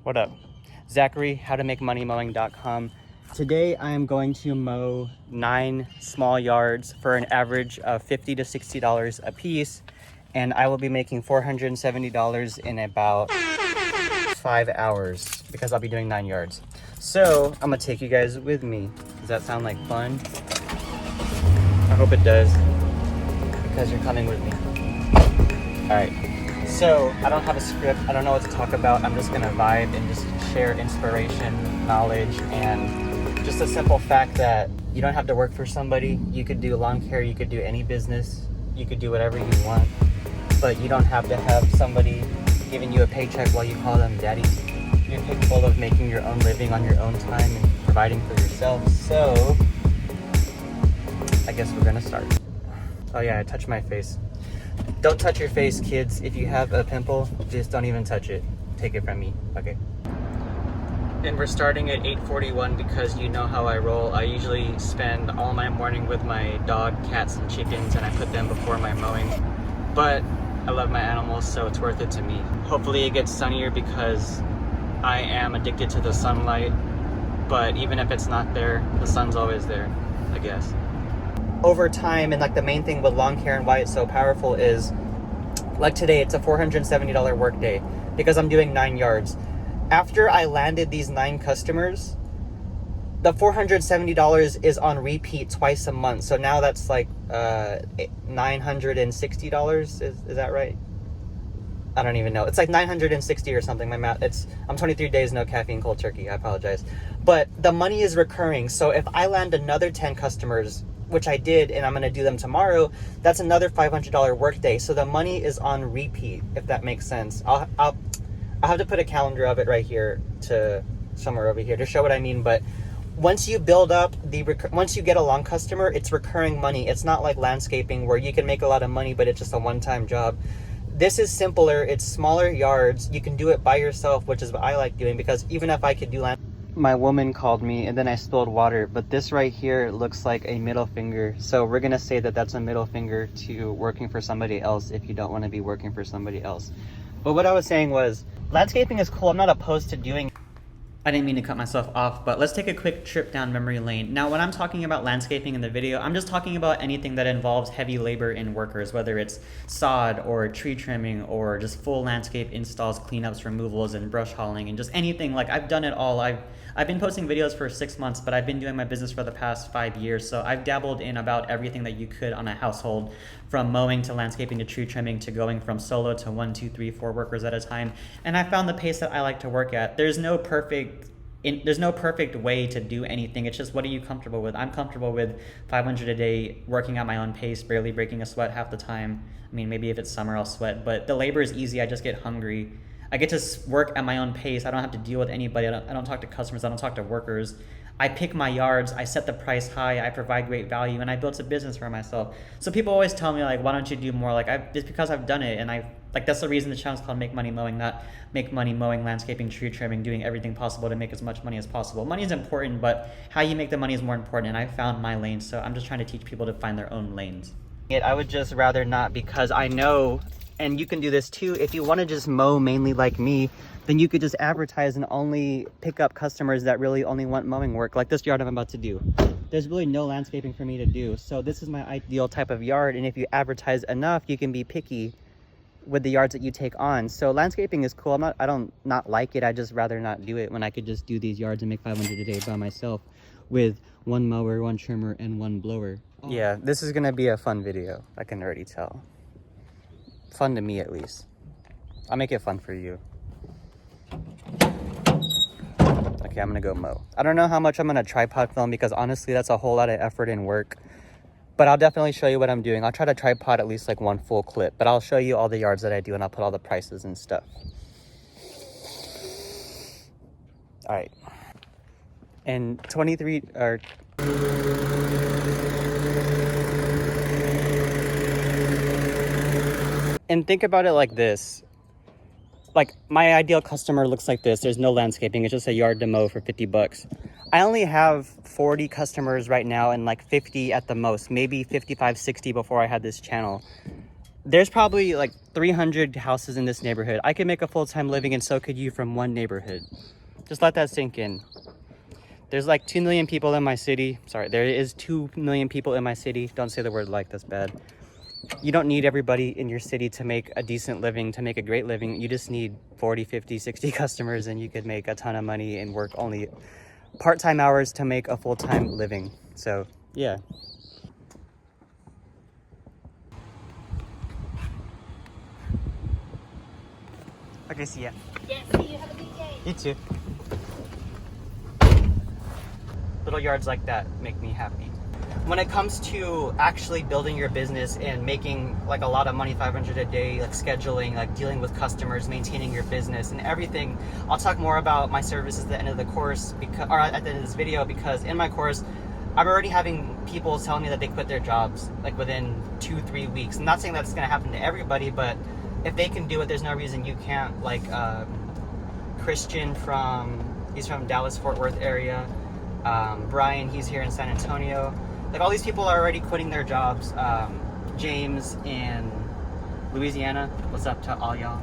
What up? Zachary, howtomakemoneymowing.com. Today I am going to mow 9 small yards for an average of $50 to $60 a piece, and I will be making $470 in about 5 hours because I'll be doing 9 yards. So I'm gonna take you guys with me. Does that sound like fun? I hope it does, because you're coming with me. All right. So I don't have a script. I don't know what to talk about. I'm just gonna vibe and just share inspiration, knowledge, and just a simple fact that you don't have to work for somebody. You could do lawn care. You could do any business. You could do whatever you want, but you don't have to have somebody giving you a paycheck while you call them daddy. You're capable of making your own living on your own time and providing for yourself. So I guess we're gonna start. Oh yeah, I touched my face. Don't touch your face, kids. If you have a pimple, just don't even touch it. Take it from me, okay? And we're starting at 8:41 because you know how I roll. I usually spend all my morning with my dog, cats, and chickens, and I put them before my mowing. But I love my animals, so it's worth it to me. Hopefully it gets sunnier because I am addicted to the sunlight. But even if it's not there, the sun's always there, I guess. Over time, and like the main thing with lawn care and why it's so powerful is, like today, it's a $470 work day because I'm doing 9 yards. After I landed these 9 customers, the $470 is on repeat twice a month. So now that's like $960. Is that right? I don't even know. It's like 960 or something. My math. I'm 23 days, no caffeine, cold turkey. I apologize. But the money is recurring. So if I land another 10 customers, which I did, and I'm going to do them tomorrow, that's another $500 work day. So the money is on repeat, if that makes sense. I'll have to put a calendar of it right here to somewhere over here to show what I mean. But once you build up once you get a lawn customer, it's recurring money. It's not like landscaping where you can make a lot of money, but it's just a one-time job. This is simpler. It's smaller yards. You can do it by yourself, which is what I like doing, because even if I could do land, my woman called me and then I spilled water, but this right here looks like a middle finger. So we're gonna say that that's a middle finger to working for somebody else if you don't want to be working for somebody else. But what I was saying was, landscaping is cool. I'm not opposed to doing. I didn't mean to cut myself off, but let's take a quick trip down memory lane. Now, when I'm talking about landscaping in the video, I'm just talking about anything that involves heavy labor in workers, whether it's sod or tree trimming or just full landscape installs, cleanups, removals, and brush hauling, and just anything. Like, I've done it all. I've been posting videos for 6 months, but I've been doing my business for the past 5 years, so I've dabbled in about everything that you could on a household, from mowing to landscaping to tree trimming to going from solo to 1, 2, 3, 4 workers at a time, and I found the pace that I like to work at. There's no perfect way to do anything. It's just, what are you comfortable with? I'm comfortable with 500 a day, working at my own pace, barely breaking a sweat half the time. I mean, maybe if it's summer I'll sweat, but the labor is easy. I just get hungry. I get to work at my own pace. I don't have to deal with anybody. I don't talk to customers. I don't talk to workers. I pick my yards. I set the price high. I provide great value, and I built a business for myself. So people always tell me, like, why don't you do more? Like, it's because I've done it, and that's the reason the channel's called Make Money Mowing, not Make Money Mowing, landscaping, tree trimming, doing everything possible to make as much money as possible. Money is important, but how you make the money is more important, and I found my lane, so I'm just trying to teach people to find their own lanes. I would just rather not, because I know, and you can do this too, if you want to just mow mainly like me, then you could just advertise and only pick up customers that really only want mowing work, like this yard I'm about to do. There's really no landscaping for me to do, so this is my ideal type of yard, and if you advertise enough, you can be picky with the yards that you take on. So landscaping is cool. I don't not like it. I just rather not do it when I could just do these yards and make 500 a day by myself with 1 mower, 1 trimmer, and 1 blower. Yeah, this is gonna be a fun video. I can already tell. Fun to me, at least. I'll make it fun for you. Okay, I'm gonna go mow. I don't know how much I'm gonna tripod film, because honestly, that's a whole lot of effort and work. But I'll definitely show you what I'm doing. I'll try to tripod at least like 1 full clip, but I'll show you all the yards that I do, and I'll put all the prices and stuff. All right. And 23 or and think about it like this. Like, my ideal customer looks like this. There's no landscaping. It's just a yard to mow for 50 bucks. I only have 40 customers right now, and like 50 at the most, maybe 55, 60 before I had this channel. There's probably like 300 houses in this neighborhood. I could make a full-time living, and so could you, from one neighborhood. Just let that sink in. There's like 2 million people in my city. Sorry, there is 2 million people in my city. Don't say the word like, that's bad. You don't need everybody in your city to make a decent living, to make a great living. You just need 40, 50, 60 customers, and you could make a ton of money and work only part-time hours to make a full-time living. So, yeah. Okay, see ya. Yes, see you. Have a good day. You too. Little yards like that make me happy. When it comes to actually building your business and making like a lot of money, 500 a day, like scheduling, like dealing with customers, maintaining your business and everything, I'll talk more about my services at the end of the course, because, or at the end of this video, because in my course, I'm already having people telling me that they quit their jobs like within 2-3 weeks. I'm not saying that's going to happen to everybody, but if they can do it, there's no reason you can't. Like Christian he's from Dallas, Fort Worth area. Brian, he's here in San Antonio. Like all these people are already quitting their jobs. James in Louisiana, what's up to all y'all?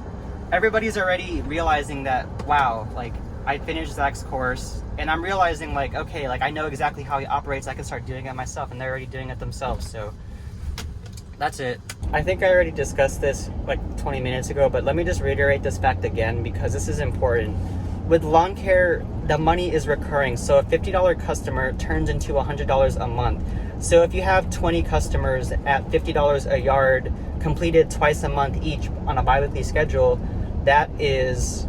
Everybody's already realizing that, wow, like I finished Zach's course and I'm realizing like, okay, like I know exactly how he operates. I can start doing it myself, and they're already doing it themselves. So that's it. I think I already discussed this like 20 minutes ago, but let me just reiterate this fact again because this is important. With lawn care, the money is recurring. So a $50 customer turns into $100 a month. So if you have 20 customers at $50 a yard, completed twice a month each on a bi-weekly schedule, that is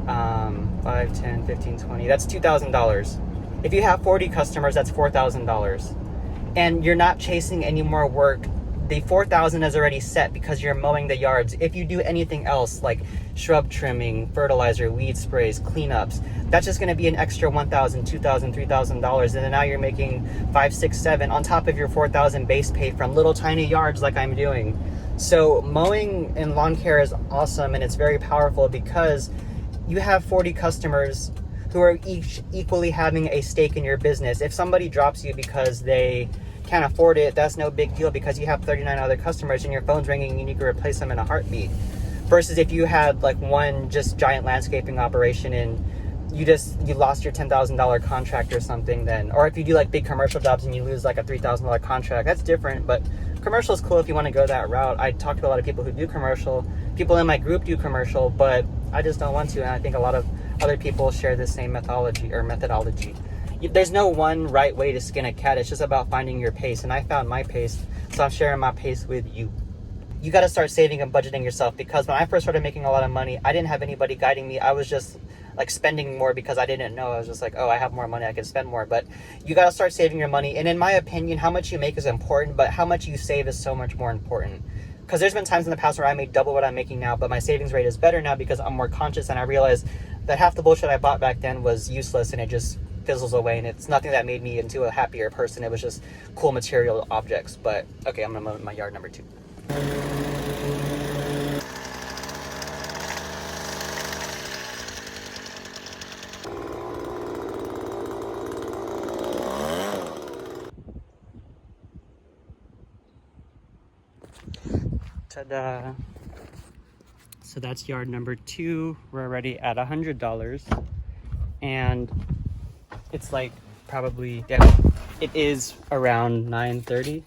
5, 10, 15, 20. That's $2,000. If you have 40 customers, that's $4,000. And you're not chasing any more work. The $4,000 is already set because you're mowing the yards. If you do anything else like shrub trimming, fertilizer, weed sprays, cleanups, that's just going to be an extra $1,000, $2,000, $3,000, and then now you're making 5, 6, 7 on top of your $4,000 base pay from little tiny yards like I'm doing. So mowing and lawn care is awesome, and it's very powerful because you have 40 customers who are each equally having a stake in your business. If somebody drops you because they can't afford it, that's no big deal because you have 39 other customers and your phone's ringing and you can replace them in a heartbeat. Versus if you had like one just giant landscaping operation and you lost your $10,000 contract or something, then, or if you do like big commercial jobs and you lose like a $3,000 contract, that's different. But commercial is cool if you want to go that route. I talk to a lot of people who do commercial. People in my group do commercial, but I just don't want to, and I think a lot of other people share the same methodology. There's no one right way to skin a cat. It's just about finding your pace, and I found my pace, so I'm sharing my pace with you. You got to start saving and budgeting yourself, because when I first started making a lot of money, I didn't have anybody guiding me. I was just like spending more because I didn't know. I was just like, oh, I have more money, I can spend more. But you got to start saving your money. And in my opinion, how much you make is important, but how much you save is so much more important. Because there's been times in the past where I made double what I'm making now, but my savings rate is better now because I'm more conscious, and I realized that half the bullshit I bought back then was useless, and it just fizzles away, and it's nothing that made me into a happier person. It was just cool material objects. But okay, I'm gonna mow my yard number 2. Ta-da! So that's yard number 2. We're already at $100, and it's like probably, yeah, it is around 9:30.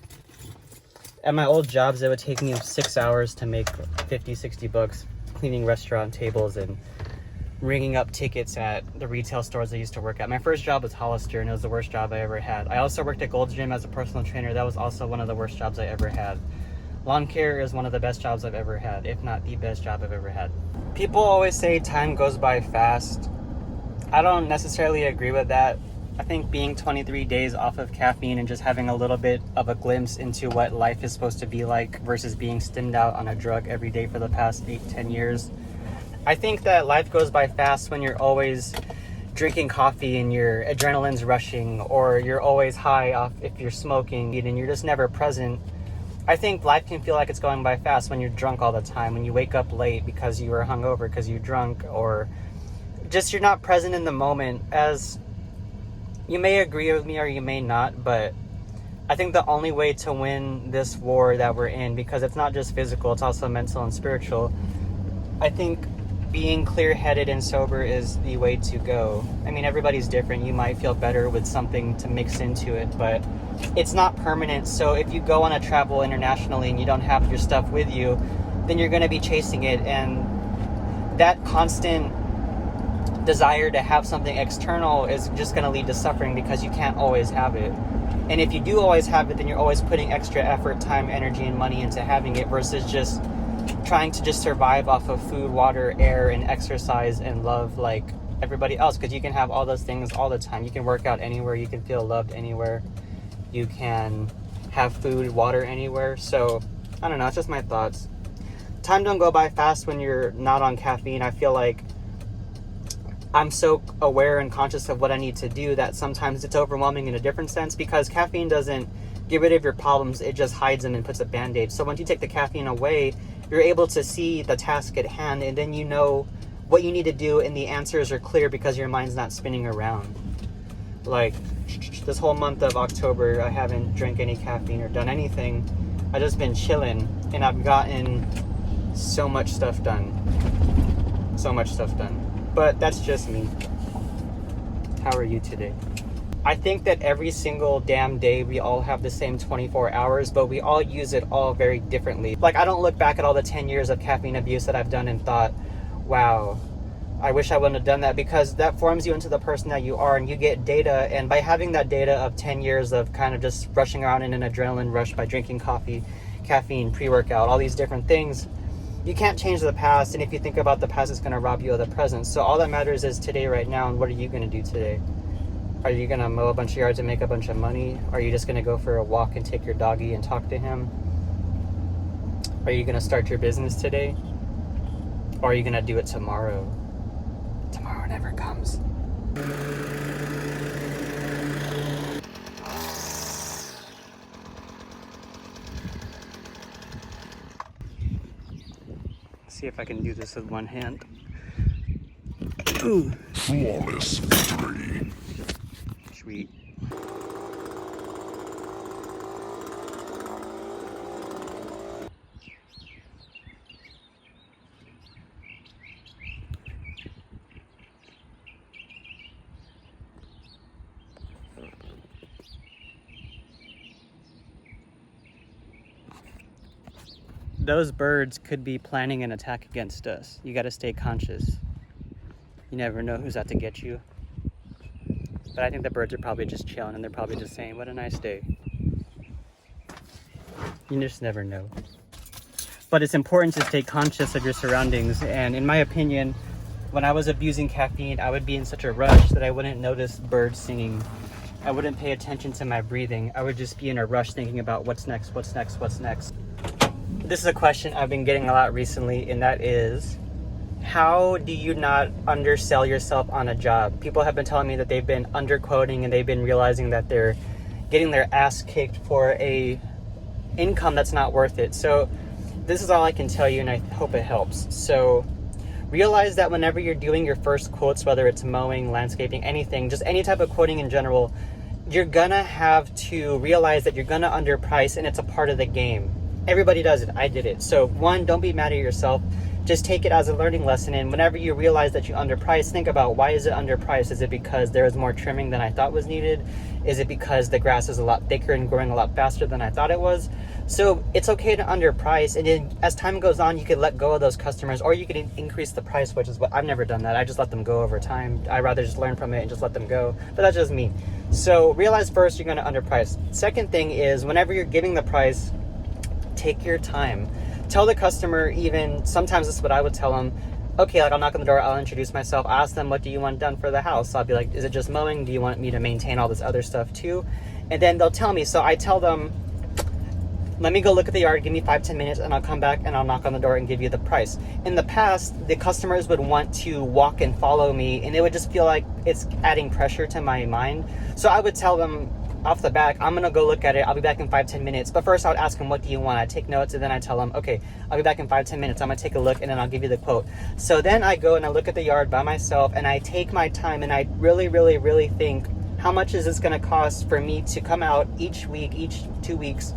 At my old jobs, it would take me 6 hours to make 50, 60 bucks cleaning restaurant tables and ringing up tickets at the retail stores I used to work at. My first job was Hollister, and it was the worst job I ever had. I also worked at Gold's Gym as a personal trainer. That was also one of the worst jobs I ever had. Lawn care is one of the best jobs I've ever had, if not the best job I've ever had. People always say time goes by fast. I don't necessarily agree with that. I think being 23 days off of caffeine and just having a little bit of a glimpse into what life is supposed to be like versus being stimmed out on a drug every day for the past 8-10 years. I think that life goes by fast when you're always drinking coffee and your adrenaline's rushing, or you're always high off if you're smoking and you're just never present. I think life can feel like it's going by fast when you're drunk all the time, when you wake up late because you were hungover because you're drunk, or just you're not present in the moment. As you may agree with me or you may not, but I think the only way to win this war that we're in, because it's not just physical, it's also mental and spiritual, I think being clear-headed and sober is the way to go. I mean, everybody's different. You might feel better with something to mix into it, but it's not permanent. So if you go on a travel internationally and you don't have your stuff with you, then you're going to be chasing it. And that constant desire to have something external is just going to lead to suffering, because you can't always have it. And if you do always have it, then you're always putting extra effort, time, energy, and money into having it, versus just trying to just survive off of food, water, air, and exercise and love like everybody else. Because you can have all those things all the time. You can work out anywhere. You can feel loved anywhere. You can have food, water anywhere. So, I don't know. It's just my thoughts. Time don't go by fast when you're not on caffeine. I feel like I'm so aware and conscious of what I need to do that sometimes it's overwhelming in a different sense, because caffeine doesn't get rid of your problems. It just hides them and puts a band-aid. So once you take the caffeine away, you're able to see the task at hand, and then you know what you need to do, and the answers are clear because your mind's not spinning around. Like, this whole month of October, I haven't drank any caffeine or done anything. I've just been chilling, and I've gotten so much stuff done. So much stuff done. But that's just me. How are you today? I think that every single damn day we all have the same 24 hours, but we all use it all very differently. Like, I don't look back at all the 10 years of caffeine abuse that I've done and thought, wow, I wish I wouldn't have done that, because that forms you into the person that you are, and you get data. And by having that data of 10 years of kind of just rushing around in an adrenaline rush by drinking coffee, caffeine, pre-workout, all these different things, you can't change the past. And if you think about the past, it's going to rob you of the present. So all that matters is today, right now, and what are you going to do today? Are you going to mow a bunch of yards and make a bunch of money? Are you just going to go for a walk and take your doggy and talk to him? Are you going to start your business today? Or are you going to do it tomorrow? Tomorrow never comes. See if I can do this with one hand. Ooh. Flawless victory. Sweet. Those birds could be planning an attack against us. You gotta stay conscious. You never know who's out to get you. But I think the birds are probably just chilling, and they're probably just saying, what a nice day. You just never know. But it's important to stay conscious of your surroundings. And in my opinion, when I was abusing caffeine, I would be in such a rush that I wouldn't notice birds singing. I wouldn't pay attention to my breathing. I would just be in a rush thinking about what's next, what's next, what's next. This is a question I've been getting a lot recently, and that is, how do you not undersell yourself on a job? People have been telling me that they've been underquoting, and they've been realizing that they're getting their ass kicked for a income that's not worth it. So this is all I can tell you, and I hope it helps. So realize that whenever you're doing your first quotes, whether it's mowing, landscaping, anything, just any type of quoting in general, you're gonna have to realize that you're gonna underprice, and it's a part of the game. Everybody does it. I did it. So one, don't be mad at yourself. Just take it as a learning lesson. And whenever you realize that you underpriced, think about, why is it underpriced? Is it because there is more trimming than I thought was needed? Is it because the grass is a lot thicker and growing a lot faster than I thought it was? So it's okay to underprice. And then as time goes on, you could let go of those customers, or you could increase the price, which is what I've never done that. I just let them go over time. I rather just learn from it and just let them go. But that's just me. So realize first you're going to underprice. Second thing is, whenever you're giving the price, take your time. Tell the customer, even sometimes this is what I would tell them. Okay, like, I'll knock on the door, I'll introduce myself, I'll ask them, what do you want done for the house? I'll be like, is it just mowing? Do you want me to maintain all this other stuff too? And then they'll tell me. So I tell them, let me go look at the yard, give me 5-10 minutes, and I'll come back and I'll knock on the door and give you the price. In the past, the customers would want to walk and follow me, and it would just feel like it's adding pressure to my mind. So I would tell them off the back, I'm gonna go look at it, I'll be back in 5-10 minutes. But first I would ask them, what do you want? I take notes, and then I tell them, okay, I'll be back in 5-10 minutes, I'm gonna take a look, and then I'll give you the quote. So then I go and I look at the yard by myself, and I take my time, and I really, really, really think, How much is this going to cost for me to come out each week, each 2 weeks,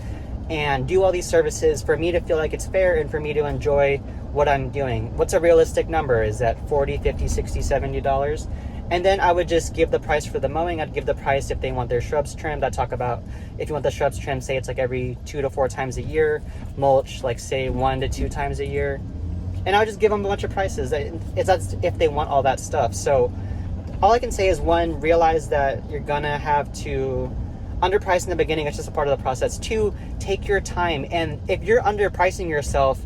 and do all these services for me to feel like it's fair and for me to enjoy what I'm doing? What's a realistic number? Is that $40, $50, $60, $70? And then I would just give the price for the mowing. I'd give the price if they want their shrubs trimmed. I'd talk about if you want the shrubs trimmed, say it's like every 2 to 4 times a year. Mulch, like say 1 to 2 times a year. And I would just give them a bunch of prices. That's if they want all that stuff. So all I can say is, one, realize that you're gonna have to underprice in the beginning. It's just a part of the process. 2, take your time. And if you're underpricing yourself,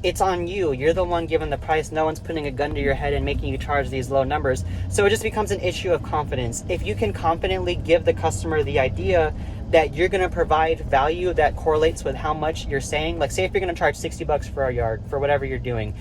it's on you. You're the one giving the price. No one's putting a gun to your head and making you charge these low numbers. So it just becomes an issue of confidence. If you can confidently give the customer the idea that you're going to provide value that correlates with how much you're saying, like say if you're going to charge $60 for a yard for whatever you're doing,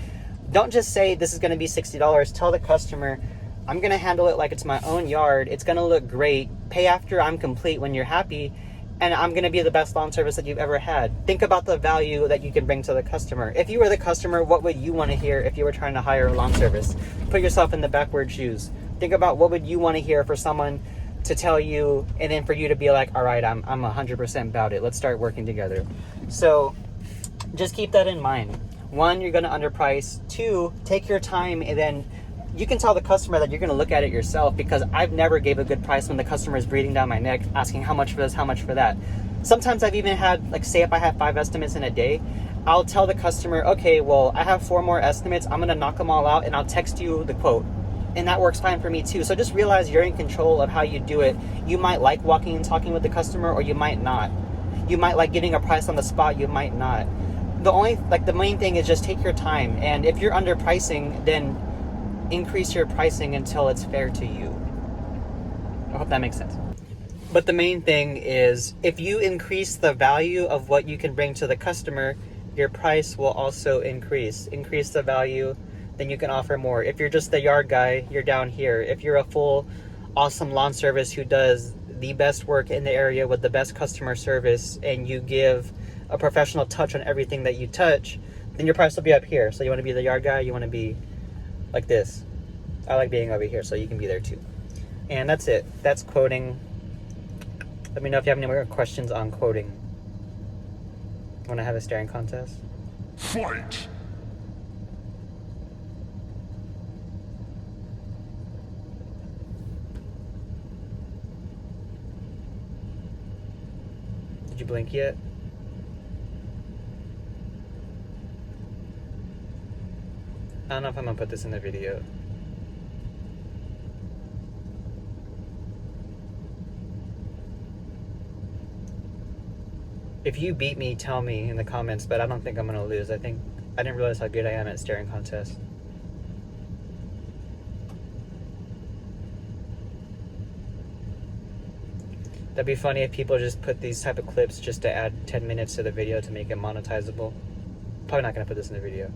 don't just say this is going to be $60. Tell the customer, I'm going to handle it like it's my own yard. It's going to look great. Pay after I'm complete when you're happy. And I'm going to be the best lawn service that you've ever had. Think about the value that you can bring to the customer. If you were the customer, what would you want to hear if you were trying to hire a lawn service? Put yourself in the backward shoes. Think about what would you want to hear for someone to tell you, and then for you to be like, all right, I'm 100% about it. Let's start working together. So just keep that in mind. 1, you're going to underprice. 2, take your time, and then you can tell the customer that you're going to look at it yourself, because I've never gave a good price when the customer is breathing down my neck asking how much for this, how much for that. Sometimes I've even had, like say if I have 5 estimates in a day, I'll tell the customer, okay, well, I have 4 more estimates. I'm going to knock them all out and I'll text you the quote. And that works fine for me too. So just realize you're in control of how you do it. You might like walking and talking with the customer, or you might not. You might like giving a price on the spot. You might not. The main thing is just take your time. And if you're underpricing, then increase your pricing until it's fair to you. I hope that makes sense. But the main thing is, if you increase the value of what you can bring to the customer, your price will also increase. Increase the value, then you can offer more. If you're just the yard guy, you're down here. If you're a full, awesome lawn service who does the best work in the area with the best customer service, and you give a professional touch on everything that you touch, then your price will be up here. So you want to be the yard guy, you want to be like this. I like being over here, so you can be there too. And that's it. That's quoting. Let me know if you have any more questions on quoting. Want to have a staring contest? Fight! Did you blink yet? I don't know if I'm gonna put this in the video. If you beat me, tell me in the comments, but I don't think I'm gonna lose. I didn't realize how good I am at staring contests. That'd be funny if people just put these type of clips just to add 10 minutes to the video to make it monetizable. Probably not gonna put this in the video.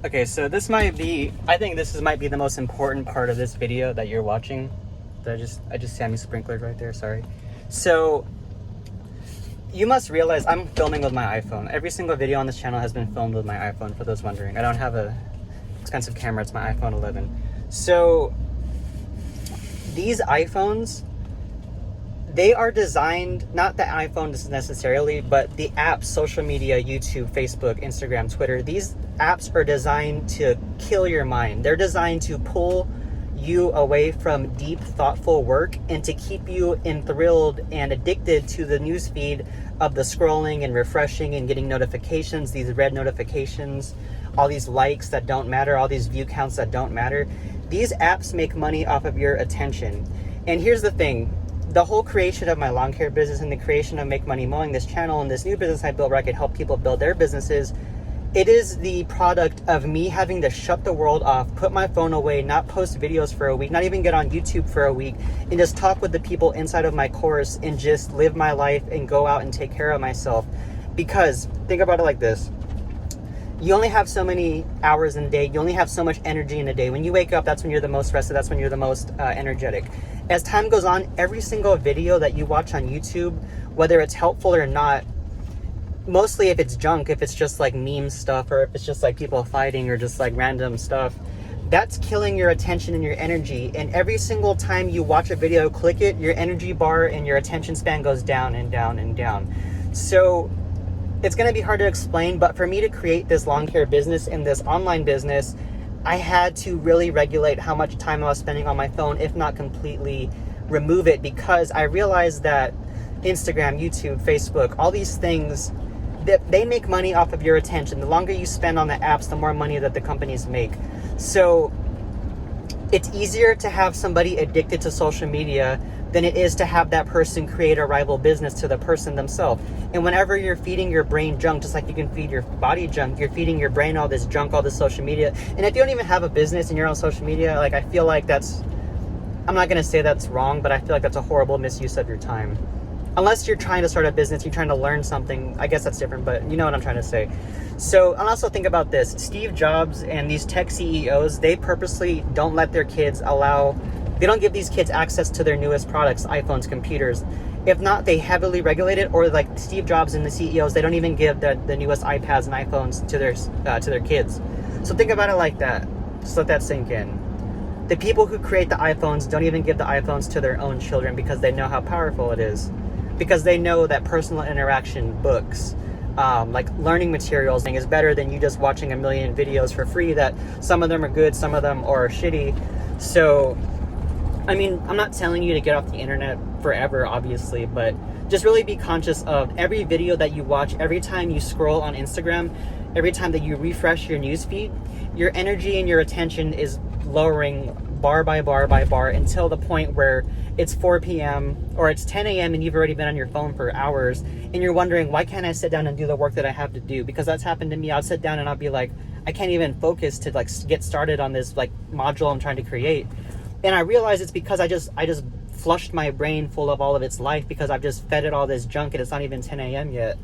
Okay, so this might be, I think this might be the most important part of this video that you're watching. I just Sammy sprinklered right there, sorry. So, you must realize I'm filming with my iPhone. Every single video on this channel has been filmed with my iPhone, for those wondering. I don't have a expensive camera, it's my iPhone 11. So, these iPhones, they are designed, not the iPhone necessarily, but the apps, social media, YouTube, Facebook, Instagram, Twitter, these apps are designed to kill your mind. They're designed to pull you away from deep, thoughtful work and to keep you enthralled and addicted to the newsfeed of the scrolling and refreshing and getting notifications, these red notifications, all these likes that don't matter, all these view counts that don't matter. These apps make money off of your attention. And here's the thing. The whole creation of my lawn care business and the creation of Make Money Mowing, this channel and this new business I built where I could help people build their businesses, It is the product of me having to shut the world off, put my phone away, not post videos for a week, not even get on YouTube for a week, and just talk with the people inside of my course and just live my life and go out and take care of myself. Because think about it like this. You only have so many hours in a day. You only have so much energy in a day. When you wake up, that's when you're the most rested. That's when you're the most energetic. As time goes on, every single video that you watch on YouTube, whether it's helpful or not, mostly if it's junk, if it's just like meme stuff, or if it's just like people fighting or just like random stuff, that's killing your attention and your energy. And every single time you watch a video, click it, your energy bar and your attention span goes down and down and down. So it's going to be hard to explain, but for me to create this lawn care business and this online business, I had to really regulate how much time I was spending on my phone, if not completely remove it, because I realized that Instagram, YouTube, Facebook, all these things, they make money off of your attention. The longer you spend on the apps, the more money that the companies make. So it's easier to have somebody addicted to social media than it is to have that person create a rival business to the person themselves. And whenever you're feeding your brain junk, just like you can feed your body junk, you're feeding your brain all this junk, all this social media. And if you don't even have a business and you're on social media, like, I feel like I'm not going to say that's wrong, but I feel like that's a horrible misuse of your time. Unless you're trying to start a business, you're trying to learn something, I guess that's different, but you know what I'm trying to say. So, and also think about this. Steve Jobs and these tech CEOs, they purposely don't let their kids they don't give these kids access to their newest products, iPhones, computers. If not, they heavily regulate it, or like Steve Jobs and the CEOs, they don't even give the newest iPads and iPhones to their kids. So think about it like that. Just let that sink in. The people who create the iPhones don't even give the iPhones to their own children because they know how powerful it is. Because they know that personal interaction, books, like learning materials is better than you just watching a million videos for free that some of them are good, some of them are shitty. So, I mean, I'm not telling you to get off the internet forever, obviously, but just really be conscious of every video that you watch, every time you scroll on Instagram, every time that you refresh your newsfeed, your energy and your attention is lowering bar by bar by bar until the point where it's 4 p.m. or it's 10 a.m. and you've already been on your phone for hours and you're wondering, why can't I sit down and do the work that I have to do? Because that's happened to me. I'll sit down and I'll be like, I can't even focus to like get started on this like module I'm trying to create. And I realize it's because I just flushed my brain full of all of its life because I've just fed it all this junk and it's not even 10 a.m. yet.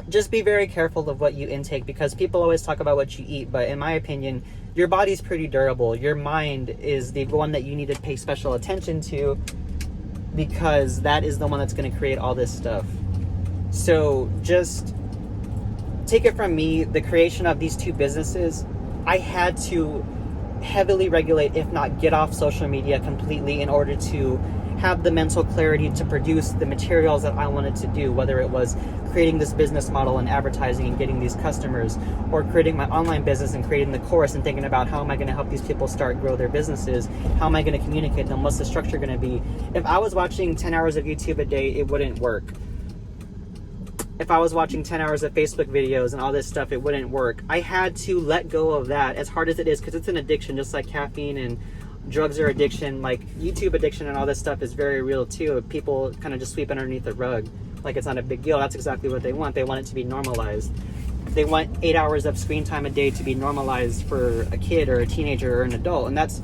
Just be very careful of what you intake, because people always talk about what you eat, but in my opinion, your body's pretty durable. Your mind is the one that you need to pay special attention to, because that is the one that's going to create all this stuff. So just take it from me, the creation of these two businesses, I had to heavily regulate, if not get off social media completely, in order to have the mental clarity to produce the materials that I wanted to do, whether it was creating this business model and advertising and getting these customers, or creating my online business and creating the course and thinking about how am I going to help these people grow their businesses, how am I going to communicate them, what's the structure going to be. If I was watching 10 hours of YouTube a day, it wouldn't work. If I was watching 10 hours of Facebook videos and all this stuff, it wouldn't work. I had to let go of that, as hard as it is, because it's an addiction, just like caffeine and drugs are addiction. Like YouTube addiction and all this stuff is very real too. People kind of just sweep underneath the rug like it's not a big deal. That's exactly what they want. They want it to be normalized. They want 8 hours of screen time a day to be normalized for a kid or a teenager or an adult, and that's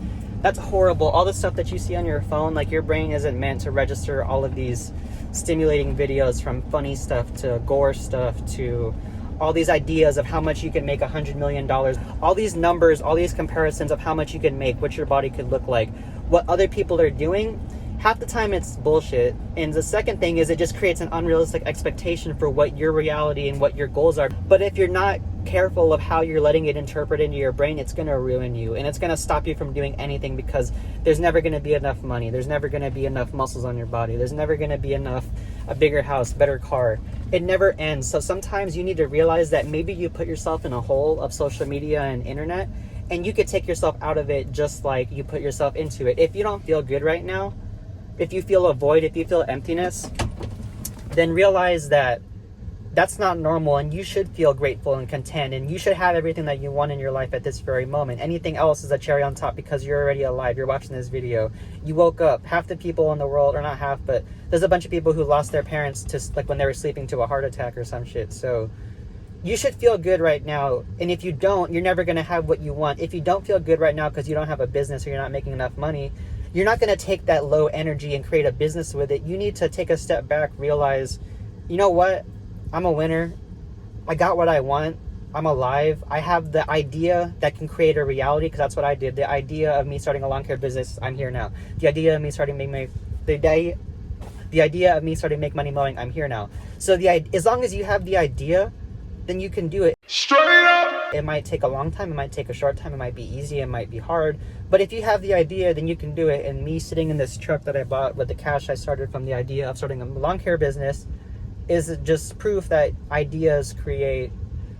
horrible. All the stuff that you see on your phone, like, your brain isn't meant to register all of these stimulating videos, from funny stuff to gore stuff to all these ideas of how much you can make $100 million, all these numbers, all these comparisons of how much you can make, what your body could look like, what other people are doing. Half the time it's bullshit. And the second thing is, it just creates an unrealistic expectation for what your reality and what your goals are. But if you're not careful of how you're letting it interpret into your brain, it's going to ruin you, and it's going to stop you from doing anything, because there's never going to be enough money, there's never going to be enough muscles on your body, there's never going to be enough, a bigger house, better car. It never ends. So sometimes you need to realize that maybe you put yourself in a hole of social media and internet, and you could take yourself out of it just like you put yourself into it. If you don't feel good right now, if you feel a void, if you feel emptiness, then realize that that's not normal, and you should feel grateful and content, and you should have everything that you want in your life at this very moment. Anything else is a cherry on top, because you're already alive. You're watching this video. You woke up. Half the people in the world, or not half, but there's a bunch of people who lost their parents to, like, when they were sleeping, to a heart attack or some shit. So you should feel good right now. And if you don't, you're never going to have what you want. If you don't feel good right now because you don't have a business or you're not making enough money, you're not going to take that low energy and create a business with it. You need to take a step back, realize, you know what? I'm a winner. I got what I want. I'm alive. I have the idea that can create a reality, because that's what I did. The idea of me starting a lawn care business, I'm here now. The idea of me starting the idea of me starting to make money mowing, I'm here now. So as long as you have the idea, then you can do it. Straight up! It might take a long time, it might take a short time, it might be easy, it might be hard. But if you have the idea, then you can do it. And me sitting in this truck that I bought with the cash I started from the idea of starting a lawn care business is just proof that ideas create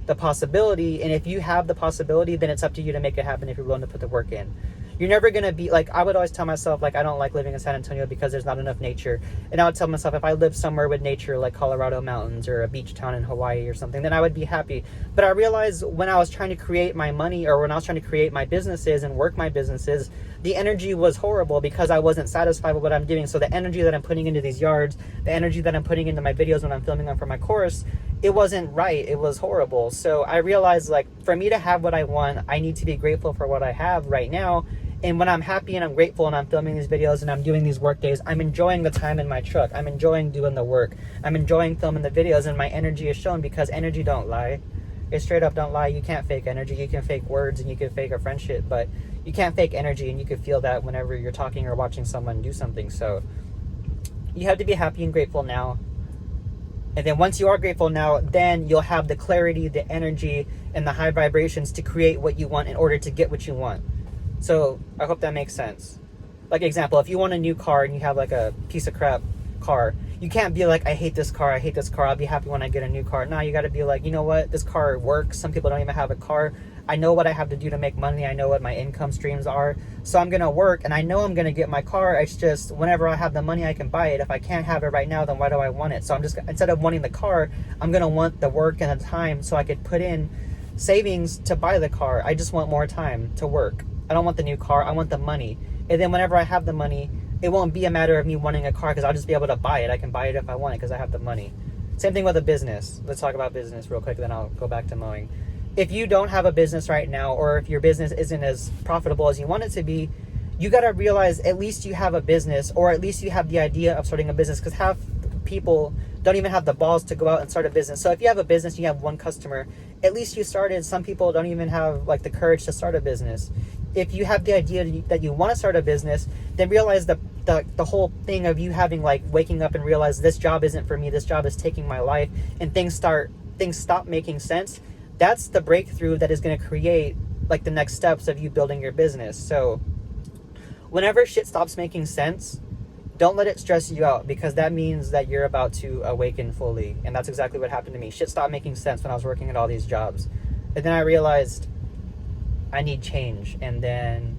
the possibility. And if you have the possibility, then it's up to you to make it happen if you're willing to put the work in. You're never going to be like, I would always tell myself, like, I don't like living in San Antonio because there's not enough nature. And I would tell myself, if I lived somewhere with nature, like Colorado mountains or a beach town in Hawaii or something, then I would be happy. But I realized when I was trying to create my money, or when I was trying to create my businesses and work my businesses, the energy was horrible because I wasn't satisfied with what I'm doing. So the energy that I'm putting into these yards, the energy that I'm putting into my videos when I'm filming them for my course, it wasn't right. It was horrible. So I realized, like, for me to have what I want, I need to be grateful for what I have right now. And when I'm happy and I'm grateful and I'm filming these videos and I'm doing these work days, I'm enjoying the time in my truck. I'm enjoying doing the work. I'm enjoying filming the videos, and my energy is shown, because energy don't lie. It straight up don't lie. You can't fake energy. You can fake words and you can fake a friendship, but you can't fake energy, and you can feel that whenever you're talking or watching someone do something. So you have to be happy and grateful now. And then once you are grateful now, then you'll have the clarity, the energy, and the high vibrations to create what you want in order to get what you want. So I hope that makes sense. Like, example, if you want a new car and you have like a piece of crap car, you can't be like, I hate this car, I'll be happy when I get a new car. No, you got to be like, you know what, this car works. Some people don't even have a car. I know what I have to do to make money. I know what my income streams are. So I'm going to work, and I know I'm going to get my car. It's just whenever I have the money, I can buy it. If I can't have it right now, then why do I want it? So I'm just, instead of wanting the car, I'm going to want the work and the time so I could put in savings to buy the car. I just want more time to work. I don't want the new car. I want the money. And then whenever I have the money, it won't be a matter of me wanting a car, because I'll just be able to buy it. I can buy it if I want it because I have the money. Same thing with a business. Let's talk about business real quick, then I'll go back to mowing. If you don't have a business right now, or if your business isn't as profitable as you want it to be, you got to realize at least you have a business, or at least you have the idea of starting a business, because half people don't even have the balls to go out and start a business. So if you have a business and you have one customer, at least you started. Some people don't even have like the courage to start a business. If you have the idea that you want to start a business, then realize the whole thing of you having, like, waking up and realize this job isn't for me, this job is taking my life, and things stop making sense. That's the breakthrough that is going to create like the next steps of you building your business. So whenever shit stops making sense, don't let it stress you out, because that means that you're about to awaken fully. And that's exactly what happened to me. Shit stopped making sense when I was working at all these jobs. And then I realized I need change. And then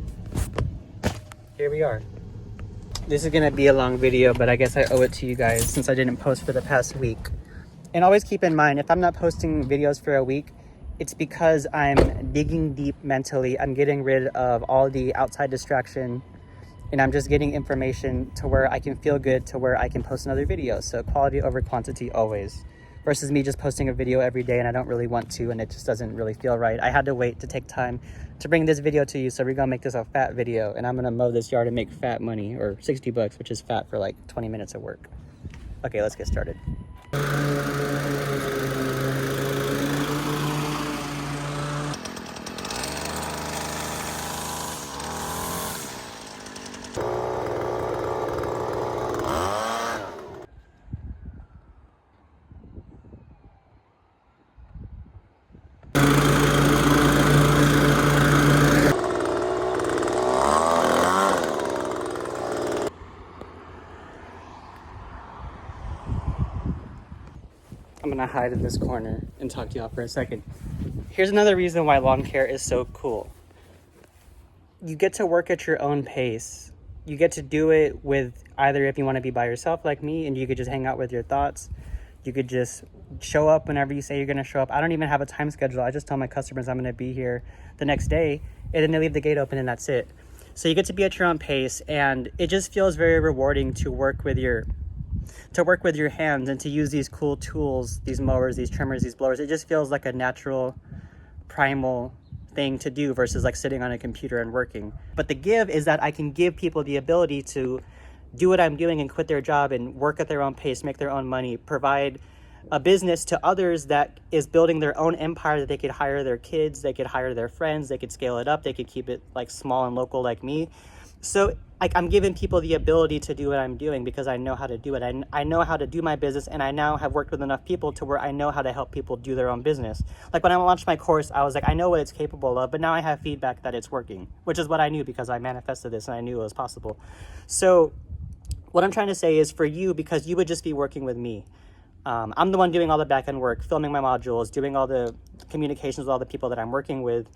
here we are. This is going to be a long video, but I guess I owe it to you guys since I didn't post for the past week. And always keep in mind, if I'm not posting videos for a week, it's because I'm digging deep mentally. I'm getting rid of all the outside distraction, and I'm just getting information to where I can feel good, to where I can post another video. So quality over quantity always, versus me just posting a video every day and I don't really want to, and it just doesn't really feel right. I had to wait to take time to bring this video to you, so we're gonna make this a fat video, and I'm gonna mow this yard and make fat money, or 60 bucks, which is fat for like 20 minutes of work. Okay, let's get started. I'm gonna hide in this corner and talk to y'all for a second. Here's another reason why lawn care is so cool. You get to work at your own pace. You get to do it with, either if you want to be by yourself like me, and you could just hang out with your thoughts. You could just show up whenever you say you're gonna show up. I don't even have a time schedule. I just tell my customers I'm gonna be here the next day, and then they leave the gate open and that's it. So you get to be at your own pace, and it just feels very rewarding to work with your to work with your hands and to use these cool tools, these mowers, these trimmers, these blowers. It just feels like a natural, primal thing to do versus like sitting on a computer and working. But the give is that I can give people the ability to do what I'm doing and quit their job and work at their own pace, make their own money, provide a business to others that is building their own empire, that they could hire their kids, they could hire their friends, they could scale it up, they could keep it like small and local like me. So like I'm giving people the ability to do what I'm doing because I know how to do it. I know how to do my business, and I now have worked with enough people to where I know how to help people do their own business. Like when I launched my course, I was like, I know what it's capable of, but now I have feedback that it's working, which is what I knew because I manifested this and I knew it was possible. So what I'm trying to say is for you, because you would just be working with me. I'm the one doing all the back end work, filming my modules, doing all the communications with all the people that I'm working with.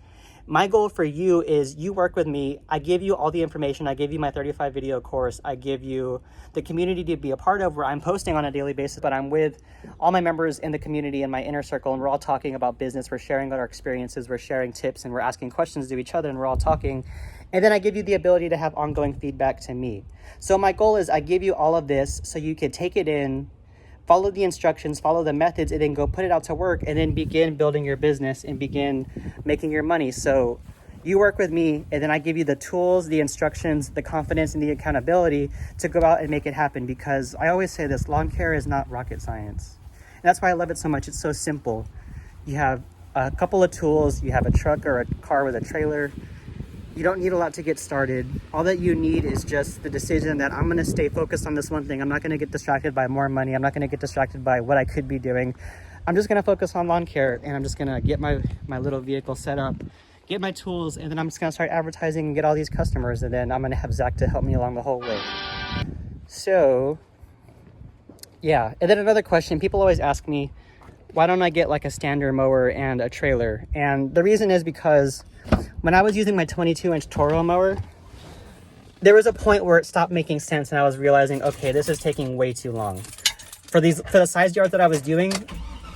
My goal for you is you work with me. I give you all the information. I give you my 35 video course. I give you the community to be a part of where I'm posting on a daily basis, but I'm with all my members in the community in my inner circle, and we're all talking about business. We're sharing our experiences. We're sharing tips, and we're asking questions to each other, and we're all talking. And then I give you the ability to have ongoing feedback to me. So my goal is I give you all of this so you can take it in, follow the instructions, follow the methods, and then go put it out to work and then begin building your business and begin making your money. So you work with me, and then I give you the tools, the instructions, the confidence, and the accountability to go out and make it happen. Because I always say this, lawn care is not rocket science. And that's why I love it so much. It's so simple. You have a couple of tools, you have a truck or a car with a trailer. You don't need a lot to get started. All that you need is just the decision that I'm gonna stay focused on this one thing. I'm not gonna get distracted by more money. I'm not gonna get distracted by what I could be doing. I'm just gonna focus on lawn care, and I'm just gonna get my little vehicle set up, get my tools, and then I'm just gonna start advertising and get all these customers, and then I'm gonna have Zach to help me along the whole way. So, yeah. And then another question, people always ask me, why don't I get like a standard mower and a trailer? And the reason is because when I was using my 22-inch Toro mower, there was a point where it stopped making sense, and I was realizing, okay, this is taking way too long. For the size yards that I was doing,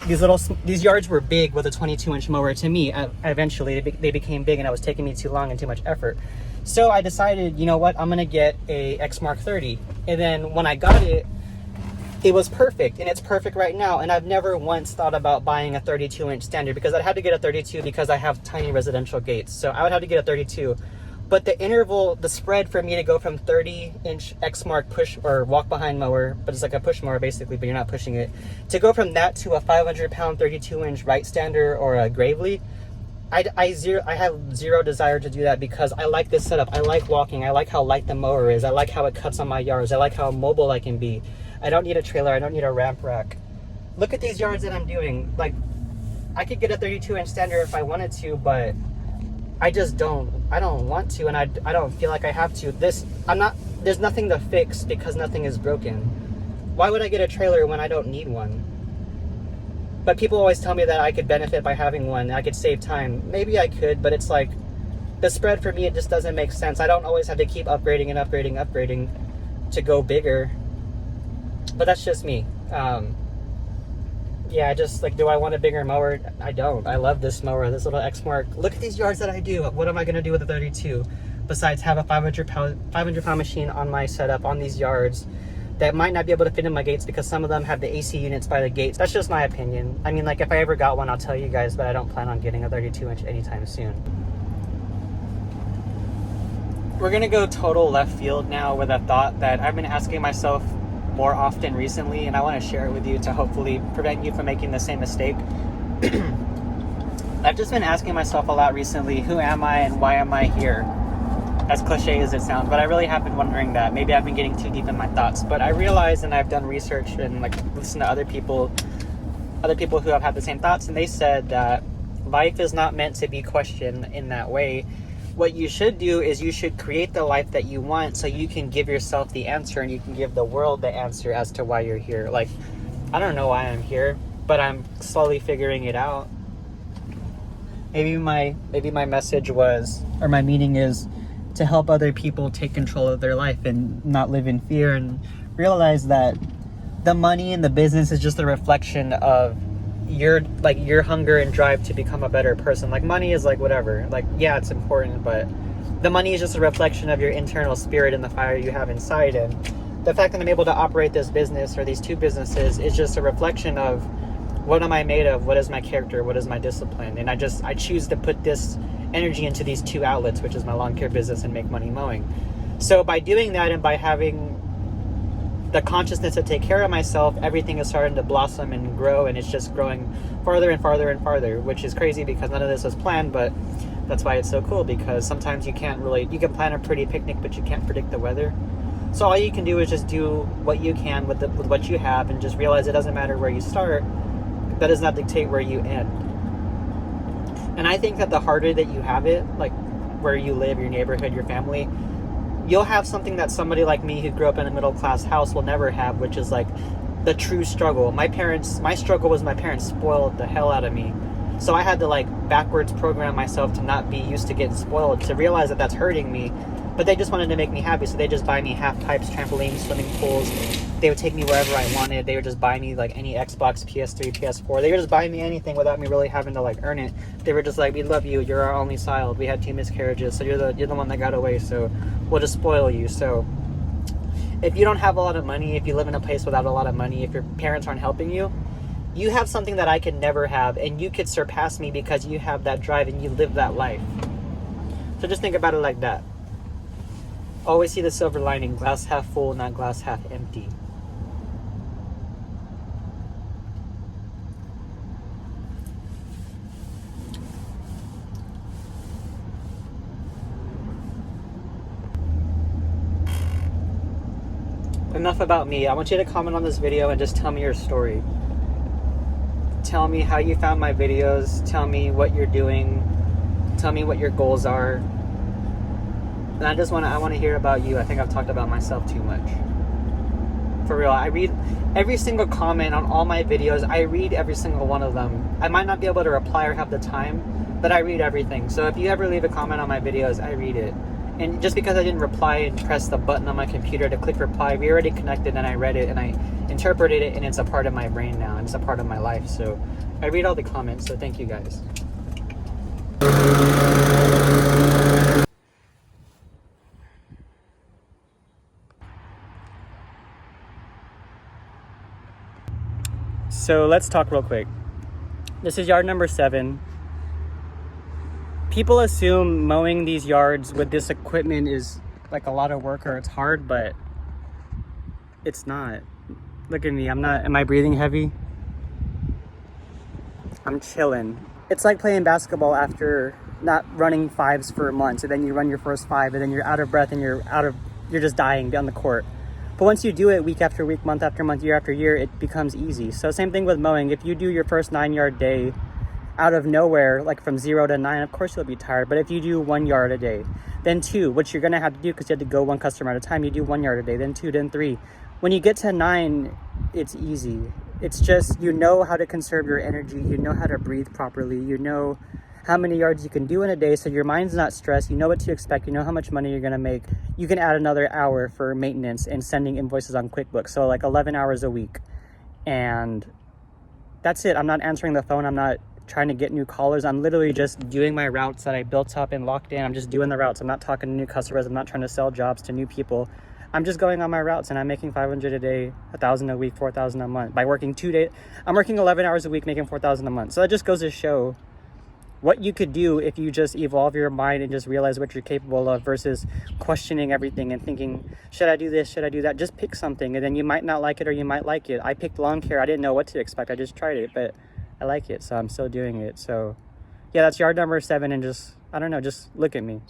these yards were big with a 22-inch mower. To me, eventually they became big, and it was taking me too long and too much effort. So I decided, you know what, I'm gonna get a X Mark 30. And then when I got it, it was perfect, and it's perfect right now. And I've never once thought about buying a 32-inch standard because I'd have to get a 32 because I have tiny residential gates. So I would have to get a 32. But the interval, the spread for me to go from 30-inch X Mark push or walk behind mower, but it's like a push mower basically, but you're not pushing it, to go from that to a 500-pound 32-inch right stander or a Gravely, I have zero desire to do that because I like this setup. I like walking. I like how light the mower is. I like how it cuts on my yards. I like how mobile I can be. I don't need a trailer. I don't need a ramp rack. Look at these yards that I'm doing. Like, I could get a 32-inch standard if I wanted to, but I just don't. I don't want to, and I don't feel like I have to. There's nothing to fix because nothing is broken. Why would I get a trailer when I don't need one? But people always tell me that I could benefit by having one. I could save time. Maybe I could, but it's like the spread for me, it just doesn't make sense. I don't always have to keep upgrading and upgrading to go bigger. But that's just me. Yeah, I just like, do I want a bigger mower? I don't. I love this mower, this little X Mark. Look at these yards that I do. What am I gonna do with a 32? Besides have a 500-pound machine on my setup on these yards that might not be able to fit in my gates because some of them have the AC units by the gates. That's just my opinion. I mean, like, if I ever got one, I'll tell you guys, but I don't plan on getting a 32-inch anytime soon. We're gonna go total left field now with a thought that I've been asking myself more often recently, and I want to share it with you to hopefully prevent you from making the same mistake. I've just been asking myself a lot recently, who am I and why am I here? As cliche as it sounds, but I really have been wondering that. Maybe I've been getting too deep in my thoughts, but I realize, and I've done research and like listened to other people who have had the same thoughts, and they said that life is not meant to be questioned in that way. What you should do is you should create the life that you want so you can give yourself the answer and you can give the world the answer as to why you're here. Like, I don't know why I'm here, but I'm slowly figuring it out. Maybe my message was, or my meaning is, to help other people take control of their life and not live in fear and realize that the money and the business is just a reflection of your hunger and drive to become a better person. Like, money is like whatever, like, yeah, it's important, but the money is just a reflection of your internal spirit and the fire you have inside. And the fact that I'm able to operate this business or these two businesses is just a reflection of what am I made of, what is my character, what is my discipline, and I choose to put this energy into these two outlets, which is my lawn care business and Make Money Mowing. So by doing that and by having the consciousness to take care of myself, everything is starting to blossom and grow, and it's just growing farther and farther and farther, which is crazy because none of this was planned, but that's why it's so cool, because sometimes you can plan a pretty picnic, but you can't predict the weather. So all you can do is just do what you can with what you have, and just realize it doesn't matter where you start. That does not dictate where you end. And I think that the harder that you have it, like where you live, your neighborhood, your family, you'll have something that somebody like me who grew up in a middle class house will never have, which is like the true struggle. My struggle was my parents spoiled the hell out of me. So I had to like backwards program myself to not be used to getting spoiled, to realize that that's hurting me. But they just wanted to make me happy, so they just buy me half pipes, trampolines, swimming pools. They would take me wherever I wanted. They would just buy me like any Xbox, PS3, PS4. They would just buy me anything without me really having to like earn it. They were just like, "We love you. You're our only child. We had 2 miscarriages, so you're the one that got away. So we'll just spoil you." So if you don't have a lot of money, if you live in a place without a lot of money, if your parents aren't helping you, you have something that I could never have, and you could surpass me because you have that drive and you live that life. So just think about it like that. Always see the silver lining, glass half full, not glass half empty. Enough about me. I want you to comment on this video and just tell me your story. Tell me how you found my videos. Tell me what you're doing. Tell me what your goals are. And I want to hear about you. I think I've talked about myself too much. For real, I read every single comment on all my videos. I read every single one of them. I might not be able to reply or have the time, but I read everything. So if you ever leave a comment on my videos, I read it. And just because I didn't reply and press the button on my computer to click reply, we already connected and I read it and I interpreted it, and it's a part of my brain now, and it's a part of my life. So I read all the comments, so thank you guys. So let's talk real quick. This is yard number 7. People assume mowing these yards with this equipment is like a lot of work or it's hard, but it's not. Look at me, am I breathing heavy? I'm chilling. It's like playing basketball after not running 5s for months, and then you run your first 5 and then you're out of breath and you're just dying on the court. But once you do it week after week, month after month, year after year, it becomes easy. So same thing with mowing. If you do your first 9-yard day out of nowhere, like from 0 to 9, of course you'll be tired. But if you do 1 yard a day, then 2, which you're gonna have to do because you have to go 1 customer at a time, you do 1 yard a day, then 2, then 3. When you get to 9, it's easy. It's just, you know how to conserve your energy, you know how to breathe properly, you know how many yards you can do in a day, so your mind's not stressed, you know what to expect, you know how much money you're gonna make. You can add another hour for maintenance and sending invoices on QuickBooks, so like 11 hours a week. And that's it. I'm not answering the phone, I'm not trying to get new callers, I'm literally just doing my routes that I built up and locked in. I'm just doing the routes. I'm not talking to new customers, I'm not trying to sell jobs to new people. I'm just going on my routes, and I'm making 500 a day, 1,000 a week, 4,000 a month. By working 2 days, I'm working 11 hours a week, making 4,000 a month. So that just goes to show what you could do if you just evolve your mind and just realize what you're capable of, versus questioning everything and thinking, should I do this, should I do that? Just pick something, and then you might not like it or you might like it. I picked lawn care. I didn't know what to expect. I just tried it, but I like it, so I'm still doing it. So yeah, that's yard number 7, and just, I don't know, just look at me.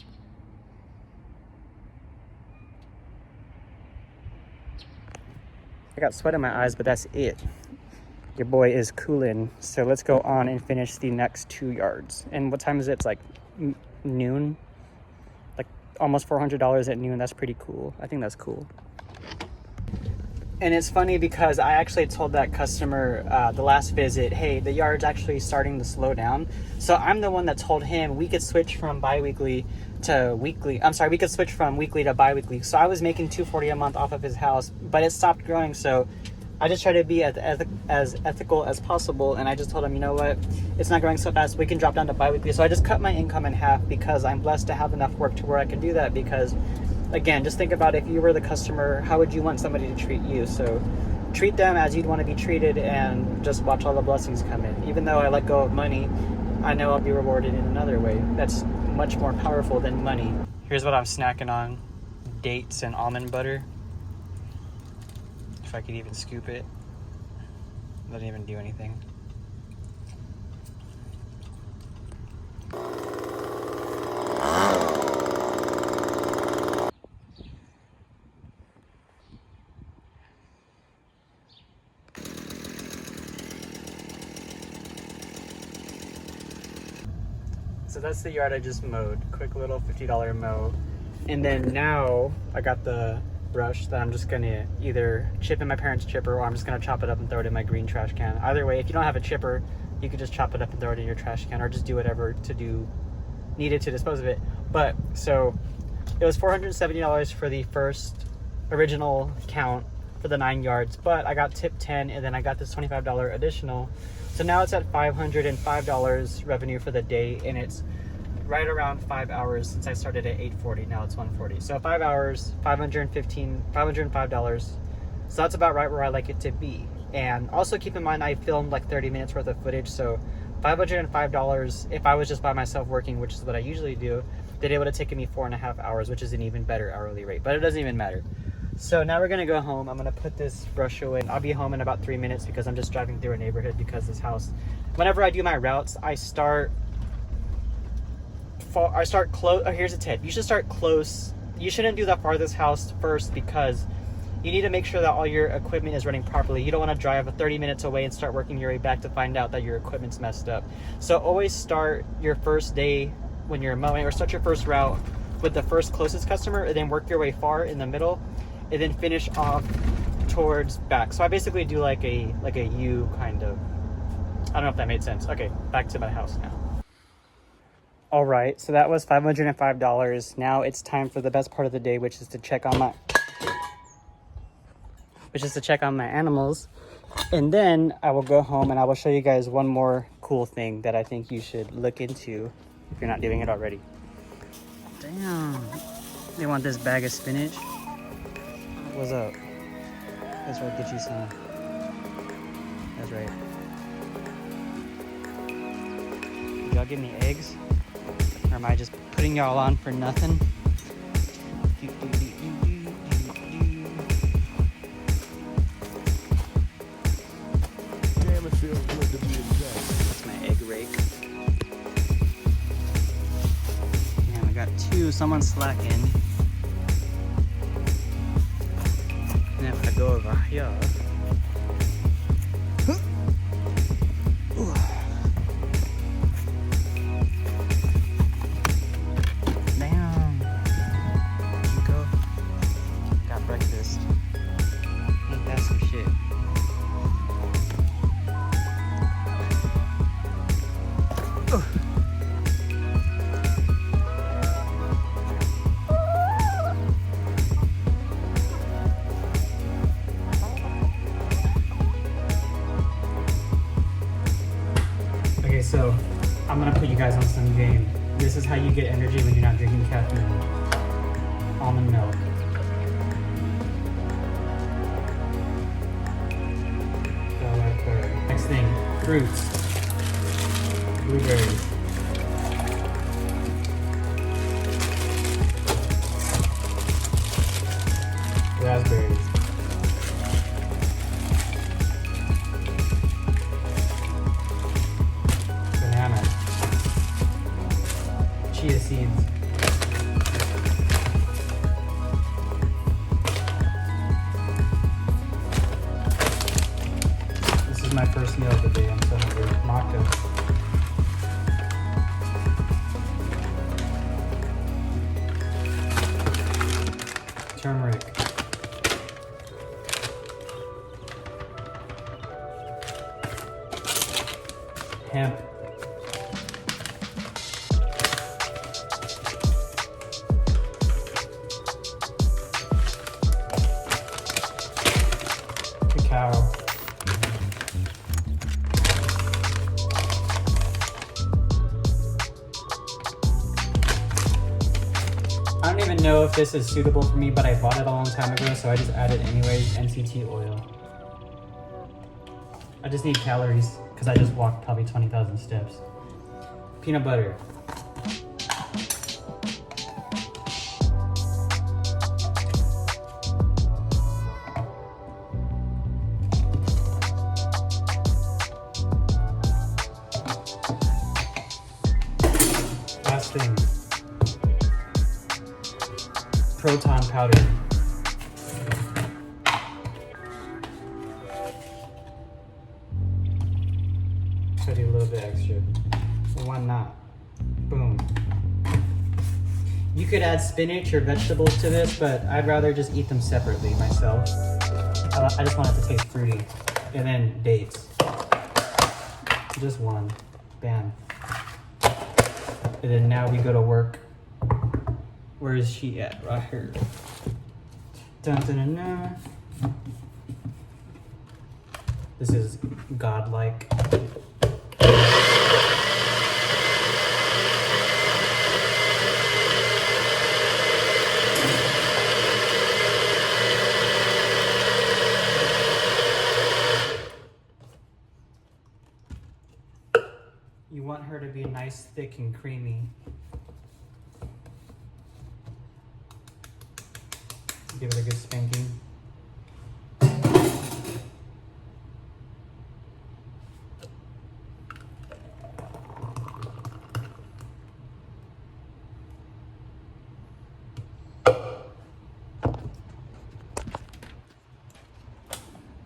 I got sweat in my eyes, but that's it. Your boy is cooling. So let's go on and finish the next 2 yards. And what time is it? It's like noon. Like almost $400 at noon. That's pretty cool. I think that's cool. And it's funny because I actually told that customer the last visit, hey, the yard's actually starting to slow down. So I'm the one that told him we could switch from bi-weekly to weekly. I'm sorry, we could switch from weekly to bi-weekly. So I was making $240 a month off of his house, but it stopped growing. So I just try to be as ethical as possible. And I just told him, you know what, it's not growing so fast, we can drop down to bi-weekly. So I just cut my income in half because I'm blessed to have enough work to where I can do that, because again, just think about if you were the customer, how would you want somebody to treat you? So treat them as you'd want to be treated and just watch all the blessings come in. Even though I let go of money, I know I'll be rewarded in another way that's much more powerful than money. Here's what I'm snacking on. Dates and almond butter. If I could even scoop it. Doesn't even do anything. So that's the yard I just mowed. Quick little $50 mow. And then now I got the brush that I'm just gonna either chip in my parents' chipper, or I'm just gonna chop it up and throw it in my green trash can. Either way, if you don't have a chipper, you could just chop it up and throw it in your trash can, or just do whatever to do needed to dispose of it. But so it was $470 for the first original count for the 9 yards, but I got tip 10, and then I got this $25 additional. So now it's at $505 revenue for the day, and it's right around 5 hours since I started at 8:40. Now it's 1:40. So 5 hours, $505. So that's about right where I like it to be. And also keep in mind, I filmed like 30 minutes worth of footage. So $505, if I was just by myself working, which is what I usually do, then it would have taken me 4.5 hours, which is an even better hourly rate, but it doesn't even matter. So now we're gonna go home. I'm gonna put this brush away. I'll be home in about 3 minutes because I'm just driving through a neighborhood, because this house, whenever I do my routes, I start close. Oh, here's a tip. You should start close. You shouldn't do the farthest house first, because you need to make sure that all your equipment is running properly. You don't want to drive 30 minutes away and start working your way back to find out that your equipment's messed up. So always start your first day when you're mowing, or start your first route with the first closest customer, and then work your way far in the middle, and then finish off towards back. So I basically do like a U kind of. I don't know if that made sense. Okay, back to my house now. All right, so that was $505. Now it's time for the best part of the day, which is to check on my animals. And then I will go home and I will show you guys one more cool thing that I think you should look into if you're not doing it already. Damn, they want this bag of spinach? What's up? That's right, get you some. That's right. Y'all give me eggs? Or am I just putting y'all on for nothing? Damn, it feels good to be exact. That's my egg rake. Man, I got 2. Someone's slacking. And if I go over here. So I'm gonna put you guys on some game. This is how you get energy when you're not drinking caffeine. Almond milk. Next thing, fruits. Blueberries. Raspberries. Chia seeds. This is my first meal of the day. I'm so hungry. Maca. Turmeric. Hemp. don't even know if this is suitable for me, but I bought it a long time ago, so I just added anyways. MCT oil. I just need calories because I just walked probably 20,000 steps. Peanut butter. Last thing. Proton powder. Should do a little bit extra. Why not? Boom. You could add spinach or vegetables to this, but I'd rather just eat them separately myself. I just want it to taste fruity. And then dates. Just one. Bam. And then now we go to work. Where is she at? Right here. Dun, dun, dun, dun. This is godlike. You want her to be nice, thick, and creamy. Give it a good spanking.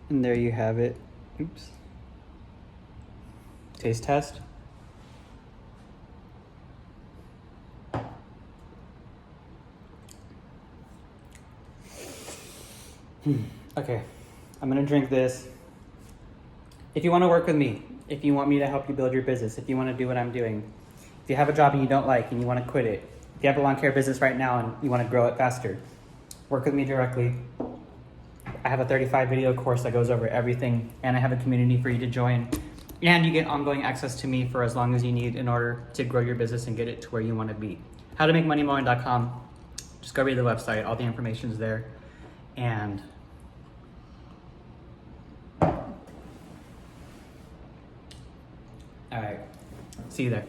And there you have it. Oops. Taste test. Okay, I'm gonna drink this. If you want to work with me, if you want me to help you build your business, if you want to do what I'm doing, if you have a job and you don't like and you want to quit it, if you have a lawn care business right now and you want to grow it faster, work with me directly. I have a 35 video course that goes over everything, and I have a community for you to join, and you get ongoing access to me for as long as you need in order to grow your business and get it to where you want to be. howtomakemoneymowing.com. Just go read the website. All the information is there. And all right, see you there.